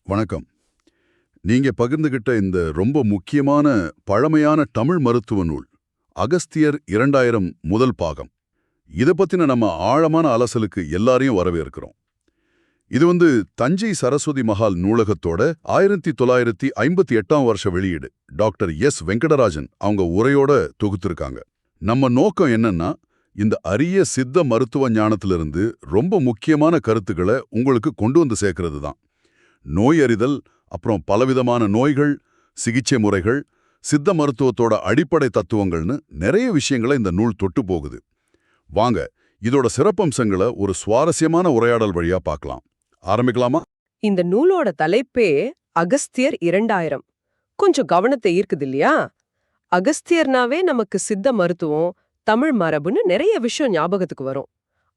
வணக்கம். நீங்க பகிர்ந்துகிட்ட இந்த ரொம்ப முக்கியமான பழமையான தமிழ் மருத்துவ நூல் அகஸ்தியர் 2000 முதல் பாகம். இத பத்தின நம்ம ஆழமான அலசலுக்கு எல்லாரையும் வரவேற்கிறோம். இது தஞ்சை சரஸ்வதி மஹால் நூலகத்தோட 1958 வருஷ வெளியீடு. டாக்டர் எஸ் வெங்கடராஜன் அவங்க உரையோட தொகுத்திருக்காங்க. நம்ம நோக்கம் என்னன்னா, இந்த அரிய சித்த மருத்துவ ஞானத்திலிருந்து ரொம்ப முக்கியமான கருத்துக்களை உங்களுக்கு கொண்டு வந்து சேர்க்கிறது தான். நோய் அறிதல், அப்புறம் பலவிதமான நோய்கள், சிகிச்சை முறைகள், சித்த மருத்துவத்தோட அடிப்படை தத்துவங்கள்னு நிறைய விஷயங்களை இந்த நூல் தொட்டு போகுது. வாங்க, இதோட சிறப்பம்சங்களை ஒரு சுவாரஸ்யமான உரையாடல் வழியா பார்க்கலாம். ஆரம்பிக்கலாமா? இந்த நூலோட தலைப்பே அகஸ்தியர் 2000. கொஞ்சம் கவனத்தை ஈர்க்குது இல்லையா? அகஸ்தியர்னாவே நமக்கு சித்த மருத்துவம், தமிழ் மரபுன்னு நிறைய விஷயம் ஞாபகத்துக்கு வரும்.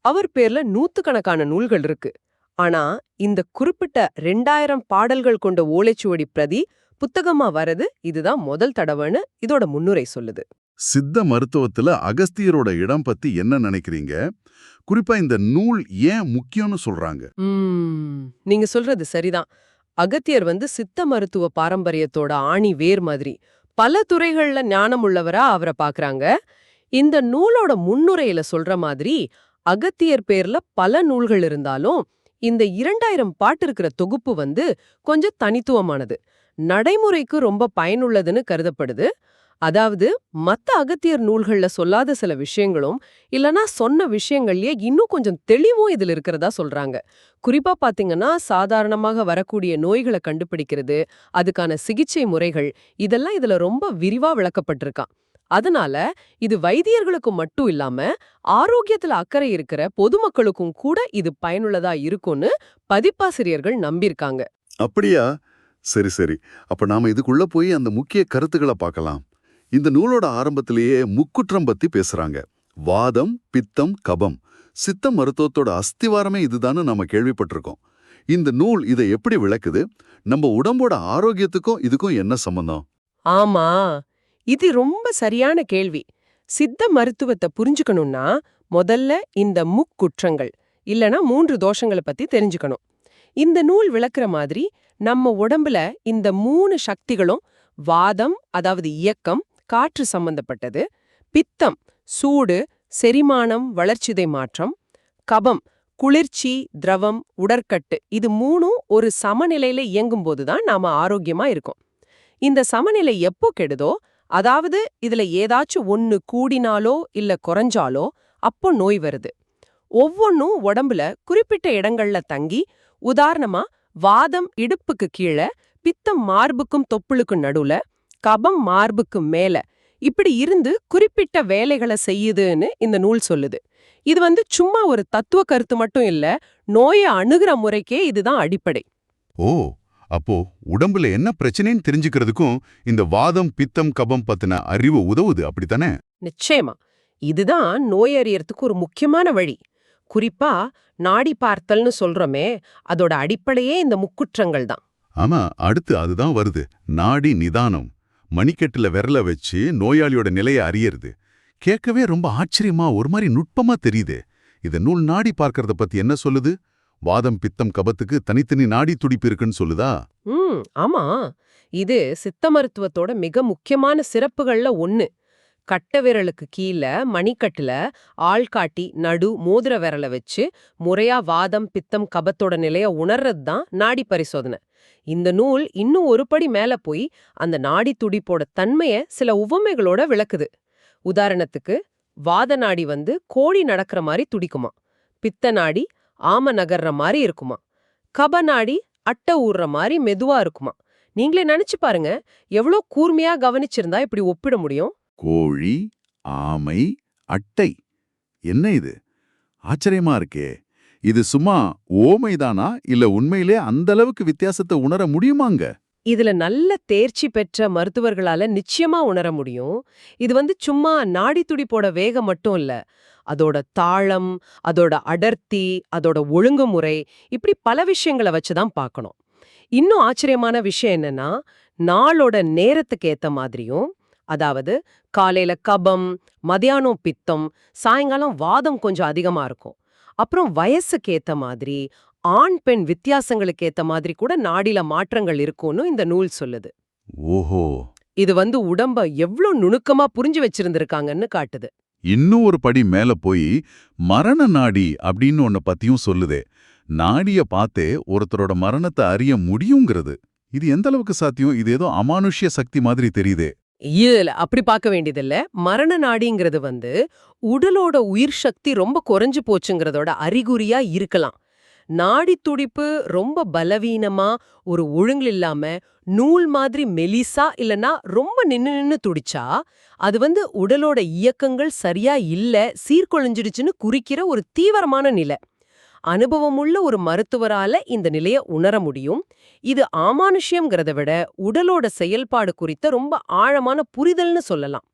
அவர் பேர்ல நூத்துக்கணக்கான நூல்கள் இருக்கு. ஆனா இந்த குறிப்பிட்ட 2000 பாடல்கள் கொண்ட ஓலைச்சுவடி பிரதி புத்தகமா வரது இதுதான் முதல் தடவைன்னு இதோட முன்னுரை சொல்லுது. சித்த மருத்துவத்துல அகஸ்தியரோட இடம் பத்தி என்ன நினைக்கிறீங்க? குறிப்பா இந்த நூல் ஏன் முக்கியம்னு சொல்றாங்க? நீங்க சொல்றது சரிதான். அகத்தியர் சித்த மருத்துவ பாரம்பரியத்தோட ஆணி வேர் மாதிரி பல துறைகள்ல ஞானம் உள்ளவரா அவரை பாக்குறாங்க. இந்த நூலோட முன்னுரையில சொல்ற மாதிரி அகத்தியர் பேர்ல பல நூல்கள் இருந்தாலும் இந்த 2000 பாட்டு இருக்கிற தொகுப்பு கொஞ்சம் தனித்துவமானது, நடைமுறைக்கு ரொம்ப பயனுள்ளதுன்னு கருதப்படுது. அதாவது மத்த அகத்தியர் நூல்கள்ல சொல்லாத சில விஷயங்களும் இல்லனா சொன்ன விஷயங்கள்லயே இன்னும் கொஞ்சம் தெளிவும் இதுல இருக்கிறதா சொல்றாங்க. குறிப்பா பாத்தீங்கன்னா, சாதாரணமாக வரக்கூடிய நோய்களை கண்டுபிடிக்கிறது, அதுக்கான சிகிச்சை முறைகள், இதெல்லாம் இதுல ரொம்ப விரிவா விளக்கப்பட்டிருக்கான். அதனால இது வைத்தியர்களுக்கு மட்டும் இல்லாம ஆரோக்கியத்துல அக்கறை இருக்கிற பொதுமக்களுக்கும் கூட இது பயனுள்ளதா இருக்கும்னு பதிப்பாசிரியர்கள் நம்பியிருக்காங்க. அப்படியா? சரி சரி. அப்ப நாம இதுக்குள்ள போய் அந்த முக்கிய கருத்துக்களை பார்க்கலாம். இந்த நூலோட ஆரம்பத்திலேயே முக்குற்றம் பத்தி பேசுறாங்க. வாதம், பித்தம், கபம். சித்த மருத்துவத்தோட அஸ்திவாரமே இதுதான்னு நாம கேள்விப்பட்டிருக்கோம். இந்த நூல் இதை எப்படி விளக்குது? நம்ம உடம்போட ஆரோக்கியத்துக்கும் இதுக்கும் என்ன சம்பந்தம்? ஆமா, இது ரொம்ப சரியான கேள்வி. சித்த மருத்துவத்தை புரிஞ்சுக்கணும்னா முதல்ல இந்த முக்குற்றங்கள் இல்லனா 3 தோஷங்களை பத்தி தெரிஞ்சுக்கணும். இந்த நூல் விளக்குற மாதிரி நம்ம உடம்புல இந்த 3 சக்திகளும், வாதம் அதாவது இயக்கம், காற்று சம்பந்தப்பட்டது; பித்தம் சூடு, செரிமானம், வளர்ச்சிதை மாற்றம்; கபம் குளிர்ச்சி, திரவம், உடற்கட்டு. இது 3ம் ஒரு சமநிலையில இயங்கும் போதுதான் நாம ஆரோக்கியமா இருக்கோம். இந்த சமநிலை எப்போ கெடுதோ, அதாவது இதுல ஏதாச்சும் ஒன்னு கூடினாலோ இல்ல குறைஞ்சாலோ அப்போ நோய் வருது. ஒவ்வொன்னும் உடம்புல குறிப்பிட்ட இடங்கள்ல தங்கி, உதாரணமா வாதம் இடுப்புக்கு கீழே, பித்தம் மார்புக்கும் தொப்புளுக்கும் நடுவுல, கபம் மார்புக்கு மேல, இப்படி இருந்து குறிப்பிட்ட வேலைகளை செய்யுதுன்னு இந்த நூல் சொல்லுது. இது சும்மா ஒரு தத்துவ கருத்து மட்டும் இல்ல, நோயை அணுகிற முறைக்கே இதுதான் அடிப்படை. ஓ, அப்போ உடம்புல என்ன பிரச்சனைன்னு தெரிஞ்சுக்கிறதுக்கும் இந்த வாதம், பித்தம், கபம் பத்தின அறிவு உதவுது, அப்படித்தானே? நிச்சயமா. இதுதான் நோய் அறியறதுக்கு ஒரு முக்கியமான வழி. குறிப்பா நாடி பார்த்தல்னு சொல்றோமே, அதோட அடிப்படையே இந்த முக்குற்றங்கள் தான். ஆமா, அடுத்து அதுதான் வருது. நாடி நிதானம். மணிக்கட்டுல விரல வச்சு நோயாளியோட நிலையை அறியறது. கேட்கவே ரொம்ப ஆச்சரியமா, ஒரு மாதிரி நுட்பமா தெரியுது. இது நூல் நாடி பார்க்கறத பத்தி என்ன சொல்லுது? வாதம், பித்தம், கபத்துக்கு தனித்தனி நாடி துடிப்பு இருக்குன்னு சொல்லுதா? ஆமா. இது சித்த மருத்துவத்தோட மிக முக்கியமான சிறப்புகள்ல ஒன்னு. கட்ட விரலுக்கு கீழே மணிக்கட்டுல ஆள்காட்டி, நடு, மோதிர விரல வச்சு முறையா வாதம், பித்தம், கபத்தோட நிலைய உணர்றது தான் நாடி பரிசோதனை. இந்த நூல் இன்னும் ஒரு படி மேல போய் அந்த நாடி துடிப்போட தன்மைய சில உவமைகளோட விளக்குது. உதாரணத்துக்கு, வாத நாடி கோழி நடக்கிற மாதிரி துடிக்குமா, பித்த நாடி ஆம நகர்ற மாதிரி இருக்குமா, கப நாடி அட்டை ஊறுற மாதிரி மெதுவா இருக்குமா. நீங்களே நினைச்சு பாருங்க, எவ்வளோ கூர்மையா கவனிச்சிருந்தா இப்படி ஒப்பிட முடியும். கோழி, ஆமை, அட்டை. என்ன இது? ஆச்சரியமா இருக்கே. இது சும்மா ஓமைதானா, இல்ல உண்மையிலே அந்த அளவுக்கு வித்தியாசத்தை உணர முடியுமாங்க? இதுல நல்ல தேர்ச்சி பெற்ற மருத்துவர்களால நிச்சயமா உணர முடியும். இது சும்மா நாடி துடிப்போட வேகம் மட்டும் இல்ல, அதோட தாளம், அதோட அடர்த்தி, அதோட ஒழுங்குமுறை, இப்படி பல விஷயங்களை வச்சுதான் பார்க்கணும். இன்னும் ஆச்சரியமான விஷயம் என்னன்னா, நாளோட நேரத்துக்கு ஏத்த மாதிரியும், அதாவது காலையில கபம், மதியானம் பித்தம், சாயங்காலம் வாதம் கொஞ்சம் அதிகமா இருக்கும். அப்புறம் வயசுக்கு ஏத்த மாதிரி ஆண் பெண் வித்தியாசங்களுக்கு ஏத்த மாதிரி கூட நாடில மாற்றங்கள் இருக்கும்னு இந்த நூல் சொல்லுது. ஓஹோ. இது உடம்ப எவ்ளோ நுணுக்கமா புரிஞ்சு வச்சிருந்திருக்காங்கன்னு காட்டுது. இன்னும் ஒரு படி மேல போய் மரண நாடி அப்படின்னு ஒன்ன பத்தியும் சொல்லுதே. நாடிய பார்த்தே ஒருத்தரோட மரணத்தை அறிய முடியுங்கிறது. இது எந்த அளவுக்கு சாத்தியம்? இது ஏதோ அமானுஷ்ய சக்தி மாதிரி தெரியுதே. இல்ல அப்படி பார்க்க வேண்டியதில்ல. மரண நாடிங்கிறது உடலோட உயிர் சக்தி ரொம்ப குறைஞ்சு போச்சுங்கிறதோட அறிகுறியா இருக்கலாம். நாடி துடிப்பு ரொம்ப பலவீனமா, ஒரு ஒழுங்கு இல்லாம, நூல் மாதிரி மெலிசா இல்லனா ரொம்ப நின்னு நின்னு துடிச்சா, அது உடலோட இயக்கங்கள் சரியா இல்ல, சீர்குலைஞ்சிடுச்சுன்னு குறிக்கிற ஒரு தீவிரமான நிலை. அனுபவமுள்ள ஒரு மருத்துவரால இந்த நிலைய உணர முடியும். இது அமானுஷ்யம்ங்கிறத விட உடலோட செயல்பாடு குறித்த ரொம்ப ஆழமான புரிதல்னு சொல்லலாம்.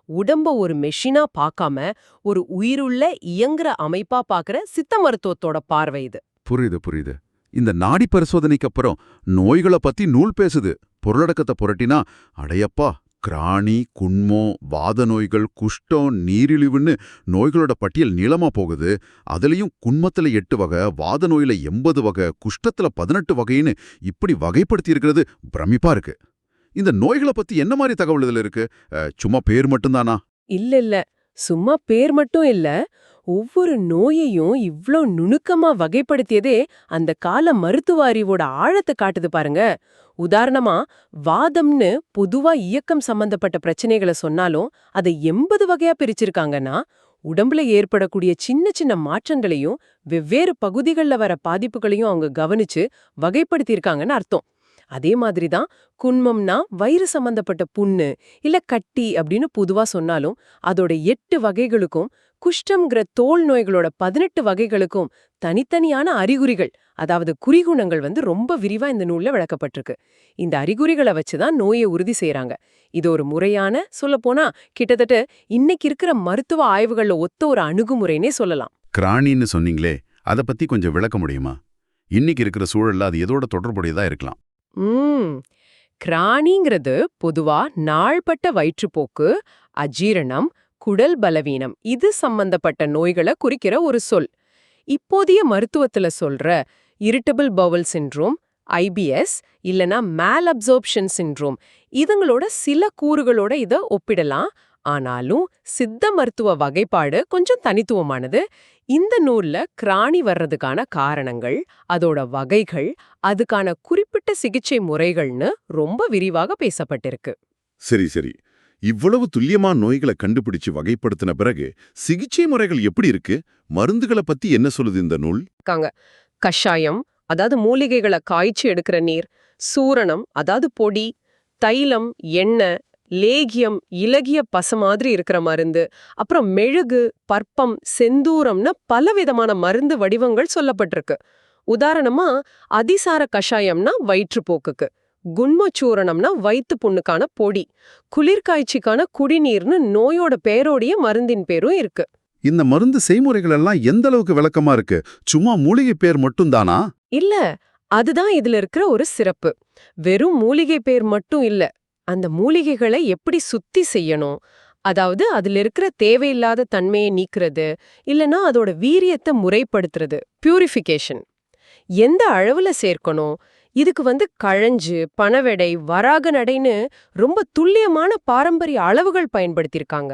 உடம்ப ஒரு மெஷினா பார்க்காம ஒரு உயிருள்ள இயங்குற அமைப்பா பார்க்கற சித்த மருத்துவத்தோட பார்வை இது. புரியுது புரியுது. இந்த நாடி பரிசோதனைக்கு அப்புறம் நோய்களை பத்தி நூல் பேசுது. பொருளடக்கத்தை புரட்டினா அடையப்பா, கிராணி, குண்மம், வாத நோய்கள், குஷ்டம், நீரிழிவுன்னு நோய்களோட பட்டியல் நீளமா போகுது. அதுலயும் குண்மத்துல 8 வகை, வாத நோயில 80 வகை, குஷ்டத்துல 18 வகைன்னு இப்படி வகைப்படுத்தி இருக்கிறது பிரமிப்பா இருக்கு. இந்த நோய்களை பத்தி என்ன மாதிரி தகவல் இதுல இருக்கு? சும்மா பேர் மட்டும்தானா? இல்ல. சும்மா பேர் மட்டும் இல்ல. ஒவ்வொரு நோயையும் இவ்ளோ நுணுக்கமா வகைப்படுத்தியதே அந்த கால மருத்துவ அறிவோட ஆழத்தை காட்டுது பாருங்க. உதாரணமா, வாதம்னு பொதுவா இயக்கம் சம்பந்தப்பட்ட பிரச்சனைகளை சொன்னாலும் அதை 80 வகையா பிரிச்சிருக்காங்கன்னா, உடம்புல ஏற்படக்கூடிய சின்ன சின்ன மாற்றங்களையும் வெவ்வேறு பகுதிகள்ல வர பாதிப்புகளையும் அவங்க கவனிச்சு வகைப்படுத்தியிருக்காங்கன்னு அர்த்தம். அதே மாதிரி தான் குண்மம்னா வயிறு சம்பந்தப்பட்ட புண்ணு இல்ல கட்டி அப்படின்னு பொதுவா சொன்னாலும் அதோட 8 வகைகளுக்கும், குஷ்டம்ங்கிற தோல் நோய்களோட 18 வகைகளுக்கும் தனித்தனியான அறிகுறிகள், அதாவது குறிகுணங்கள் ரொம்ப விரிவா இந்த நூல்ல விளக்கப்பட்டிருக்கு. இந்த அறிகுறிகளை வச்சுதான் நோயை உறுதி செய்யறாங்க. இது ஒரு முறையான, சொல்லப்போனா கிட்டத்தட்ட இன்னைக்கு இருக்கிற மருத்துவ ஆய்வுகள்ல ஒத்த ஒரு அணுகுமுறைனே சொல்லலாம். கிராணின்னு சொன்னீங்களே, அதை பத்தி கொஞ்சம் விளக்க முடியுமா? இன்னைக்கு இருக்கிற சூழல்ல அது எதோட தொடர்புடையதா இருக்கலாம்? கிராணிங்கிறது பொதுவா நாள்பட்ட வயிற்றுப்போக்கு, அஜீரணம், குடல் பலவீனம் இது சம்பந்தப்பட்ட நோய்களை குறிக்கிற ஒரு சொல். இப்போதைய மருத்துவத்துல சொல்ற இரிட்டபிள் பவுல் சிண்ட்ரோம், ஐபிஎஸ் இல்லனா மேல் அப்சர்ப்ஷன் சிண்ட்ரோம் இதுங்களோட சில கூறுகளோட இத ஒப்பிடலாம். ஆனாலும் சித்த மருத்துவ வகைப்பாடு கொஞ்சம் தனித்துவமானது. இந்த நூல்ல கிராணி வர்றதுக்கான காரணங்கள், அதோட வகைகள், அதுக்கான குறிப்பிட்ட சிகிச்சை முறைகள்னு ரொம்ப விரிவாக பேசப்பட்டிருக்கு. சரி சரி. இவ்வளவு துல்லியமா நோய்களை கண்டுபிடிச்சு வகைப்படுத்தின பிறகு சிகிச்சை முறைகள் எப்படி இருக்கு? மருந்துகளை பத்தி என்ன சொல்லுது இந்த நூல்? கஷாயம், அதாவது மூலிகைகளை காய்ச்சி எடுக்கிற நீர், சூரணம், அதாவது பொடி, தைலம், எண்ணெய், லேகியம், இலகிய பச மாதிரி இருக்கிற மருந்து, அப்புறம் மெழுகு, பற்பம், செந்தூரம்னு பலவிதமான மருந்து வடிவங்கள் சொல்லப்பட்டிருக்கு. உதாரணமா, அதிசார கஷாயம்னா வயிற்றுப்போக்குக்கு, குண்மச்சூரணம்னா வயிற்று புண்ணுக்கான பொடி, குளிர்காய்ச்சிக்கான குடிநீர்னு நோயோட பேரோடைய மருந்தின் பேரும் இருக்கு. இந்த மருந்து செய்முறைகள் எல்லாம் எந்த அளவுக்கு விளக்கமா இருக்கு? சும்மா மூலிகை பேர் மட்டும்தானா? இல்ல, அதுதான் இதுல இருக்கிற ஒரு சிறப்பு. வெறும் மூலிகை பேர் மட்டும் இல்ல, அந்த மூலிகைகளை எப்படி சுத்தி செய்யணும், அதாவது அதுல இருக்கிற தேவையில்லாத தன்மையை நீக்கிறது, இல்லனா அதோட வீரியத்தை முறைப்படுத்துறது, பியூரிஃபிகேஷன், எந்த அளவுல சேர்க்கணும், இதுக்கு கழஞ்சு, பனவெடை, வராக நடைன்னு ரொம்ப துல்லியமான பாரம்பரிய அளவுகள் பயன்படுத்தியிருக்காங்க.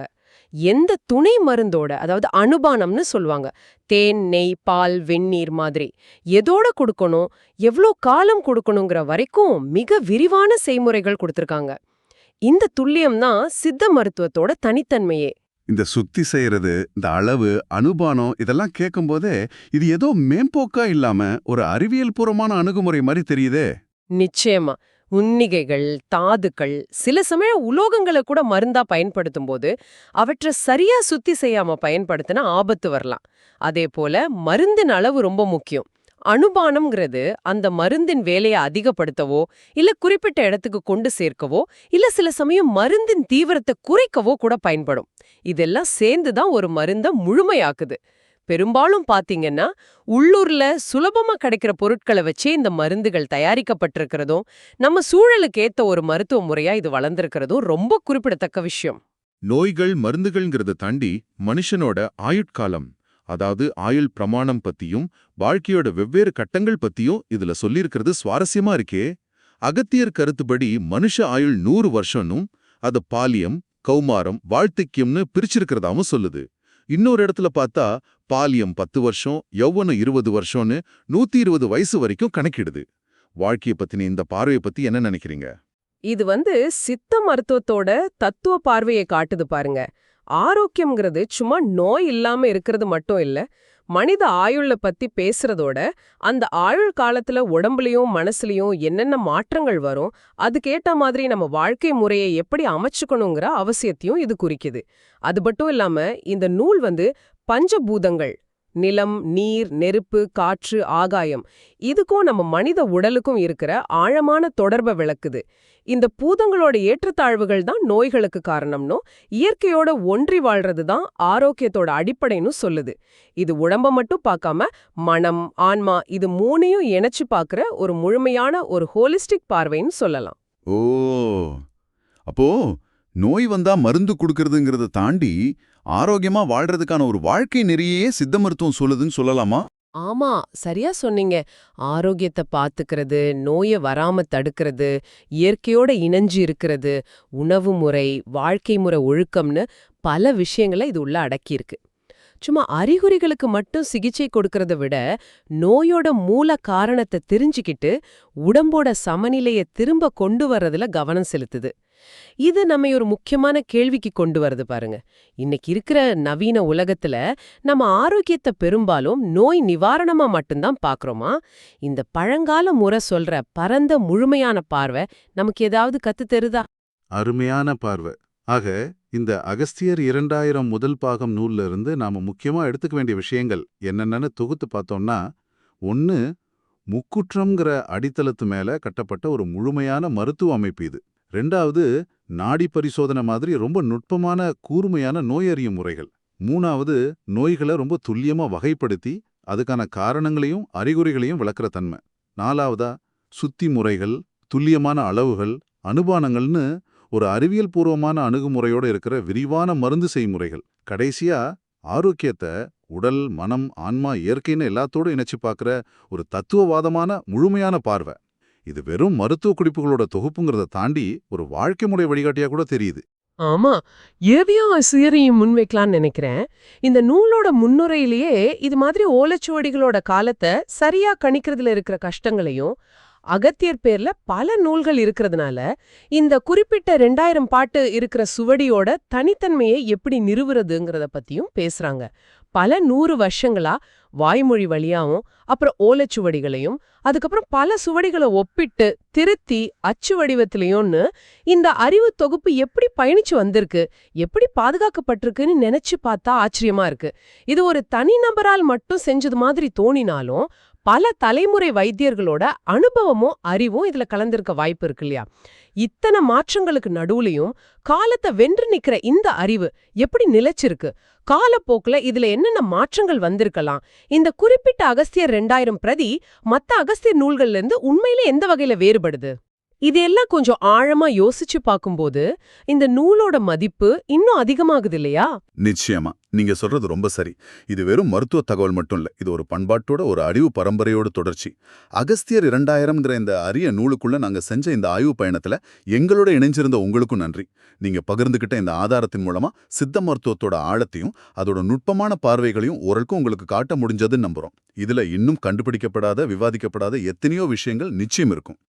எந்த துணை மருந்தோட, அதாவது அனுபானம்னு சொல்லுவாங்க, தேன், நெய், பால், வெந்நீர் மாதிரி எதோட கொடுக்கணும், எவ்வளோ காலம் கொடுக்கணுங்கிற வரைக்கும் மிக விரிவான செய்முறைகள் கொடுத்திருக்காங்க. இந்த துல்லியம் தான் சித்த மருத்துவத்தோட தனித்தன்மையே. இந்த சுத்தி செய்யறது, இந்த அளவு, அனுபானம் இதெல்லாம் கேட்கும்போதே இது ஏதோ மேம்போக்கா இல்லாம ஒரு அறிவியல் பூர்வமான அணுகுமுறை மாதிரி தெரியுதே. நிச்சயமா. உன்னிகைகள், தாதுக்கள், சில சமயம் உலோகங்களை கூட மருந்தா பயன்படுத்தும் போது அவற்றை சரியா சுத்தி செய்யாம பயன்படுத்தினா ஆபத்து வரலாம். அதே போல மருந்தின் அளவு ரொம்ப முக்கியம். அனுபானம்ங்கிறது அந்த மருந்தின் வேலையை அதிகப்படுத்தவோ இல்ல குறிப்பிட்ட இடத்துக்கு கொண்டு சேர்க்கவோ இல்ல சில சமயம் மருந்தின் தீவிரத்தை குறைக்கவோ கூட பயன்படும். இதெல்லாம் சேர்ந்துதான் ஒரு மருந்த முழுமையாக்குது. பெரும்பாலும் பாத்தீங்கன்னா உள்ளூர்ல சுலபமா கிடைக்கிற பொருட்களை வச்சே இந்த மருந்துகள் தயாரிக்கப்பட்டிருக்கிறதும், நம்ம சூழலுக்கு ஏத்த ஒரு மருத்துவ முறையா இது வளர்ந்திருக்கிறதும் ரொம்ப குறிப்பிடத்தக்க விஷயம். நோய்கள் மருந்துகள்ங்கிறத தாண்டி மனுஷனோட ஆயுட்காலம், அதாவது ஆயுள் பிரமாணம் பத்தியும் வாழ்க்கையோட வெவ்வேறு கட்டங்கள் பத்தியும் இதுல சொல்லியிருக்கிறது சுவாரஸ்யமா இருக்கே. அகத்தியர் கருத்துப்படி மனுஷ ஆயுள் 100 வருஷம்னும் அது பாலியம், கௌமாரம், வாழ்த்திக்கியம்னு பிரிச்சிருக்கிறதாவும் சொல்லுது. இன்னொரு இடத்துல பார்த்தா பாலியம் 10 வருஷம், யௌவனம் 20 வருஷம்னு 120 வயசு வரைக்கும் கணக்கிடுது. வாழ்க்கைய பத்தின இந்த பார்வையை பத்தி என்ன நினைக்கிறீங்க? இது சித்த மருத்துவத்தோட தத்துவ பார்வையை காட்டுது பாருங்க. ஆரோக்கியம்ங்கிறது சும்மா நோய் இல்லாம இருக்கிறது மட்டும் இல்ல, மனித ஆயுள பத்தி பேசுறதோட அந்த ஆயுள் காலத்துல உடம்புலயும் மனசுலயும் என்னென்ன மாற்றங்கள் வரும், அதுக்கேத்த மாதிரி நம்ம வாழ்க்கை முறையை எப்படி அமைச்சுக்கணுங்கிற அவசியத்தையும் இது குறிக்குது. அது மட்டும் இல்லாம இந்த நூல் பஞ்சபூதங்கள், நிலம், நீர், நெருப்பு, காற்று, ஆகாயம், இதுக்கும் நம்ம மனித உடலுக்கும் இருக்கிற ஆழமான தொடர்பை விளக்குது. இந்த பூதங்களோட ஏற்றத்தாழ்வுகள் தான் நோய்களுக்கு காரணம்னோ, இயற்கையோட ஒன்றி வாழ்றது தான் ஆரோக்கியத்தோட அடிப்படைன்னு சொல்லுது. இது உடம்ப மட்டும் பார்க்காம மனம், ஆன்மா இது மூணையும் இணைச்சு பார்க்கிற ஒரு முழுமையான ஒரு ஹோலிஸ்டிக் பார்வைன்னு சொல்லலாம். ஓ, அப்போ நோய் வந்தா மருந்து கொடுக்கறதுங்கிறத தாண்டி ஆரோக்கியமா வாழ்றதுக்கான ஒரு வாழ்க்கை நெறியே சித்த மருத்துவம் சொல்லுதுன்னு சொல்லலாமா? ஆமா, சரியா சொன்னீங்க. ஆரோக்கியத்தை பாத்துக்கிறது, நோயை வராம தடுக்கிறது, இயற்கையோட இணைஞ்சு இருக்கிறது, உணவு முறை, வாழ்க்கை முறை ஒழுக்கம்னு பல விஷயங்களை இது உள்ள அடக்கியிருக்கு. சும்மா அறிகுறிகளுக்கு மட்டும் சிகிச்சை கொடுக்கறத விட நோயோட மூல காரணத்தை தெரிஞ்சுக்கிட்டு உடம்போட சமநிலையை திரும்ப கொண்டு வர்றதுல கவனம் செலுத்துது. இது நம்ம ஒரு முக்கியமான கேள்விக்கு கொண்டு வருது பாருங்க. இன்னைக்கு இருக்கிற நவீன உலகத்துல நம்ம ஆரோக்கியத்தை பெரும்பாலும் நோய் நிவாரணமா மட்டும்தான் பாக்குறோமா? இந்த பழங்கால முறை சொல்ற பரந்த முழுமையான பார்வை நமக்கு ஏதாவது கத்து தருதா? அருமையான பார்வை. ஆக இந்த அகஸ்தியர் 2000 முதல் பாகம் நூல்ல இருந்து நாம முக்கியமா எடுத்துக்க வேண்டிய விஷயங்கள் என்னென்னு தொகுத்து பார்த்தோம்னா, 1, முக்குற்றம்ங்கிற அடித்தளத்து மேல கட்டப்பட்ட ஒரு முழுமையான மருத்துவ அமைப்பு இது. 2வது, நாடி பரிசோதனை மாதிரி ரொம்ப நுட்பமான கூர்மையான நோயறியும் முறைகள். 3வது, நோய்களை ரொம்ப துல்லியமா வகைப்படுத்தி அதுக்கான காரணங்களையும் அறிகுறிகளையும் விளக்குற தன்மை. 4வதா, சுத்தி முறைகள், துல்லியமான அளவுகள், அனுபானங்கள்னு ஒரு அறிவியல் பூர்வமான அணுகுமுறையோட இருக்கிற விரிவான மருந்து செய்முறைகள். கடைசியா ஆரோக்கியத்தை உடல், மனம், ஆன்மா, இயற்கைன்னு எல்லாத்தோடும் இணைச்சு பார்க்குற ஒரு தத்துவவாதமான முழுமையான பார்வை. இது வெறும் மருத்துவ குறிப்புகளோட தொகுப்புங்கிறத தாண்டி ஒரு வாழ்க்கை முறை வழிகாட்டியா கூட தெரியுது. ஆமா, ஏவியா சியரையும் முன்வைக்கலாம்னு நினைக்கிறேன். இந்த நூலோட முன்னுரையிலேயே இது மாதிரி ஓலைச்சுவடிகளோட காலத்தை சரியா கணிக்கிறதுல இருக்கிற கஷ்டங்களையும், அகத்தியர் பேர்ல பல நூல்கள் இருக்கிறதுனால இந்த குறிப்பிட்ட 2000 பாட்டு இருக்கிற சுவடியோட தனித்தன்மையை எப்படி நிறுவுறதுங்கிறத பத்தியும் பேசுறாங்க. பல 100 வருஷங்களா வாய்மொழி வழியாவும் அப்புறம் ஓலைச்சுவடிகளையும் அதுக்கப்புறம் பல சுவடிகளை ஒப்பிட்டு திருத்தி அச்சு வடிவத்திலையும்னு இந்த அறிவு தொகுப்பு எப்படி பயணிச்சு வந்திருக்கு, எப்படி பாதுகாக்கப்பட்டிருக்குன்னு நினைச்சு பார்த்தா ஆச்சரியமா இருக்கு. இது ஒரு தனிநபரால் மட்டும் செஞ்சது மாதிரி தோணினாலும் பல தலைமுறை வைத்தியர்களோட அனுபவமும் அறிவும் இதுல கலந்திருக்க வாய்ப்பு இருக்கு இல்லையா? இத்தனை மாற்றங்களுக்கு நடுவுலையும் காலத்தை வென்று நிக்கிற இந்த அறிவு எப்படி நிலைச்சிருக்கு? காலப்போக்குல இதுல என்னென்ன மாற்றங்கள் வந்திருக்கலாம்? இந்த குறிப்பிட்ட அகஸ்தியர் 2000 பிரதி மத்த அகஸ்தியர் நூல்கள்ல இருந்து உண்மையில எந்த வகையில வேறுபடுது? இதெல்லாம் கொஞ்சம் ஆழமா யோசிச்சு பார்க்கும்போது இந்த நூலோட மதிப்பு இன்னும் அதிகமாகுது இல்லையா? நிச்சயமா, நீங்க சொல்றது ரொம்ப சரி. இது வெறும் மருத்துவ தகவல் மட்டும் இல்ல, இது ஒரு பண்பாட்டோட ஒரு அறிவு பரம்பரையோட தொடர்ச்சி. அகஸ்தியர் 2000ங்கிற இந்த அரிய நூலுக்குள்ள நாங்க செஞ்ச இந்த ஆய்வு பயணத்துல எங்களோட இணைஞ்சிருந்த உங்களுக்கும் நன்றி. நீங்க பகிர்ந்துகிட்ட இந்த ஆதாரத்தின் மூலமா சித்த மருத்துவத்தோட ஆழத்தையும் அதோட நுட்பமான பார்வைகளையும் ஓரளவுக்கு உங்களுக்கு காட்ட முடிஞ்சதுன்னு நம்புறோம். இதுல இன்னும் கண்டுபிடிக்கப்படாத, விவாதிக்கப்படாத எத்தனையோ விஷயங்கள் நிச்சயம் இருக்கும்.